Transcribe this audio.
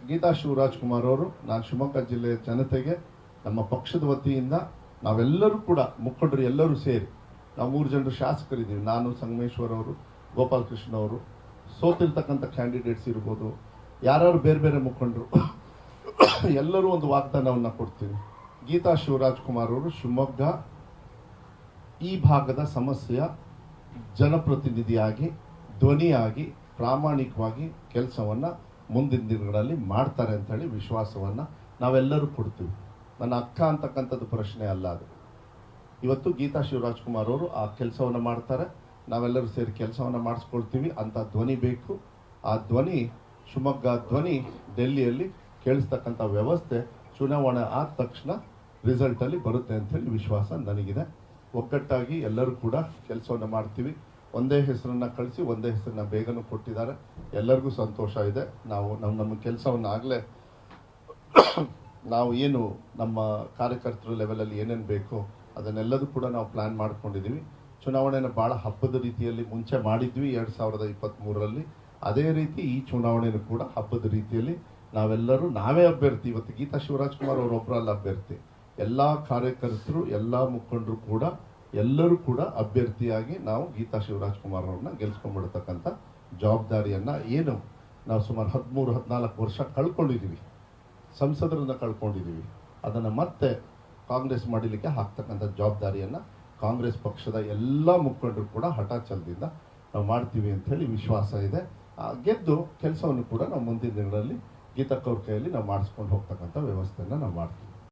ಗೀತಾ ಶಿವರಾಜ್ಕುಮಾರ್ ಅವರು, ನಾನು ಶಿವಮೊಗ್ಗ ಜಿಲ್ಲೆಯ ಜನತೆಗೆ ನಮ್ಮ ಪಕ್ಷದ ವತಿಯಿಂದ ನಾವೆಲ್ಲರೂ ಕೂಡ ಮುಖಂಡರು ಎಲ್ಲರೂ ಸೇರಿ ನಾವು 3 ಜನರು ಶಾಸಕರಿದ್ದೀವಿ. ನಾನು, ಸಂಗಮೇಶ್ವರ್ ಅವರು, ಗೋಪಾಲಕೃಷ್ಣ ಅವರು, ಸೋತಿರ್ತಕ್ಕಂಥ ಕ್ಯಾಂಡಿಡೇಟ್ಸ್ ಇರ್ಬೋದು, ಯಾರು ಬೇರೆ ಬೇರೆ ಮುಖಂಡರು ಎಲ್ಲರೂ ಒಂದು ವಾಗ್ದಾನವನ್ನು ಕೊಡ್ತೀವಿ. ಗೀತಾ ಶಿವರಾಜ್ಕುಮಾರ್ ಅವರು ಶಿವಮೊಗ್ಗ ಈ ಭಾಗದ ಸಮಸ್ಯೆಯ ಜನಪ್ರತಿನಿಧಿಯಾಗಿ, ಧ್ವನಿಯಾಗಿ, ಪ್ರಾಮಾಣಿಕವಾಗಿ ಕೆಲಸವನ್ನು ಮುಂದಿನ ದಿನಗಳಲ್ಲಿ ಮಾಡ್ತಾರೆ ಅಂತ ಹೇಳಿ ವಿಶ್ವಾಸವನ್ನು ನಾವೆಲ್ಲರೂ ಕೊಡ್ತೀವಿ. ನನ್ನ ಅಕ್ಕ ಅಂತಕ್ಕಂಥದ್ದು ಪ್ರಶ್ನೆ ಅಲ್ಲ ಅದು. ಇವತ್ತು ಗೀತಾ ಶಿವರಾಜ್ಕುಮಾರ್ ಅವರು ಆ ಕೆಲಸವನ್ನು ಮಾಡ್ತಾರೆ, ನಾವೆಲ್ಲರೂ ಸೇರಿ ಕೆಲಸವನ್ನು ಮಾಡಿಸ್ಕೊಳ್ತೀವಿ. ಅಂತ ಧ್ವನಿ ಬೇಕು. ಆ ಧ್ವನಿ, ಶಿವಮೊಗ್ಗ ಧ್ವನಿ ಡೆಲ್ಲಿಯಲ್ಲಿ ಕೇಳಿಸ್ತಕ್ಕಂಥ ವ್ಯವಸ್ಥೆ ಚುನಾವಣೆ ಆದ ತಕ್ಷಣ ರಿಸಲ್ಟಲ್ಲಿ ಬರುತ್ತೆ ಅಂಥೇಳಿ ವಿಶ್ವಾಸ ನನಗಿದೆ. ಒಗ್ಗಟ್ಟಾಗಿ ಎಲ್ಲರೂ ಕೂಡ ಕೆಲಸವನ್ನು ಮಾಡ್ತೀವಿ. ಒಂದೇ ಹೆಸರನ್ನು ಕಳಿಸಿ ಒಂದೇ ಹೆಸರನ್ನ ಬೇಗನೂ ಕೊಟ್ಟಿದ್ದಾರೆ. ಎಲ್ಲರಿಗೂ ಸಂತೋಷ ಇದೆ. ನಾವು ನಮ್ಮ ಕೆಲಸವನ್ನು ಆಗಲೇ ನಾವು ಏನು ನಮ್ಮ ಕಾರ್ಯಕರ್ತರ ಲೆವೆಲಲ್ಲಿ ಏನೇನು ಬೇಕೋ ಅದನ್ನೆಲ್ಲದೂ ಕೂಡ ನಾವು ಪ್ಲ್ಯಾನ್ ಮಾಡ್ಕೊಂಡಿದ್ದೀವಿ. ಚುನಾವಣೆನ ಭಾಳ ಹಬ್ಬದ ರೀತಿಯಲ್ಲಿ ಮುಂಚೆ ಮಾಡಿದ್ವಿ 2023ರಲ್ಲಿ. ಅದೇ ರೀತಿ ಈ ಚುನಾವಣೆನೂ ಕೂಡ ಹಬ್ಬದ ರೀತಿಯಲ್ಲಿ ನಾವೆಲ್ಲರೂ ನಾವೇ ಅಭ್ಯರ್ಥಿ. ಇವತ್ತು ಗೀತಾ ಶಿವರಾಜ್ಕುಮಾರ್ ಅವರೊಬ್ಬರಲ್ಲ ಅಭ್ಯರ್ಥಿ, ಎಲ್ಲ ಕಾರ್ಯಕರ್ತರು, ಎಲ್ಲ ಮುಖಂಡರು ಕೂಡ ಎಲ್ಲರೂ ಕೂಡ ಅಭ್ಯರ್ಥಿಯಾಗಿ ನಾವು ಗೀತಾ ಶಿವರಾಜ್ಕುಮಾರ್ ಅವ್ರನ್ನ ಗೆಲ್ಸ್ಕೊಂಡ್ಬಿಡ್ತಕ್ಕಂಥ ಜವಾಬ್ದಾರಿಯನ್ನು ಏನು ನಾವು ಸುಮಾರು 13-14 ವರ್ಷ ಕಳ್ಕೊಂಡಿದ್ದೀವಿ, ಸಂಸದರನ್ನ ಕಳ್ಕೊಂಡಿದ್ದೀವಿ, ಅದನ್ನು ಮತ್ತೆ ಕಾಂಗ್ರೆಸ್ ಮಾಡಲಿಕ್ಕೆ ಹಾಕ್ತಕ್ಕಂಥ ಜವಾಬ್ದಾರಿಯನ್ನು ಕಾಂಗ್ರೆಸ್ ಪಕ್ಷದ ಎಲ್ಲ ಮುಖಂಡರು ಕೂಡ ಹಠಾಚಲದಿಂದ ನಾವು ಮಾಡ್ತೀವಿ ಅಂಥೇಳಿ ವಿಶ್ವಾಸ ಇದೆ. ಗೆದ್ದು ಕೆಲಸವನ್ನು ಕೂಡ ನಾವು ಮುಂದಿನ ದಿನಗಳಲ್ಲಿ ಗೀತಕ್ಕ ಅವ್ರ ಕೈಯಲ್ಲಿ ನಾವು ಮಾಡಿಸ್ಕೊಂಡು ಹೋಗ್ತಕ್ಕಂಥ ವ್ಯವಸ್ಥೆಯನ್ನು ನಾವು ಮಾಡ್ತೀವಿ.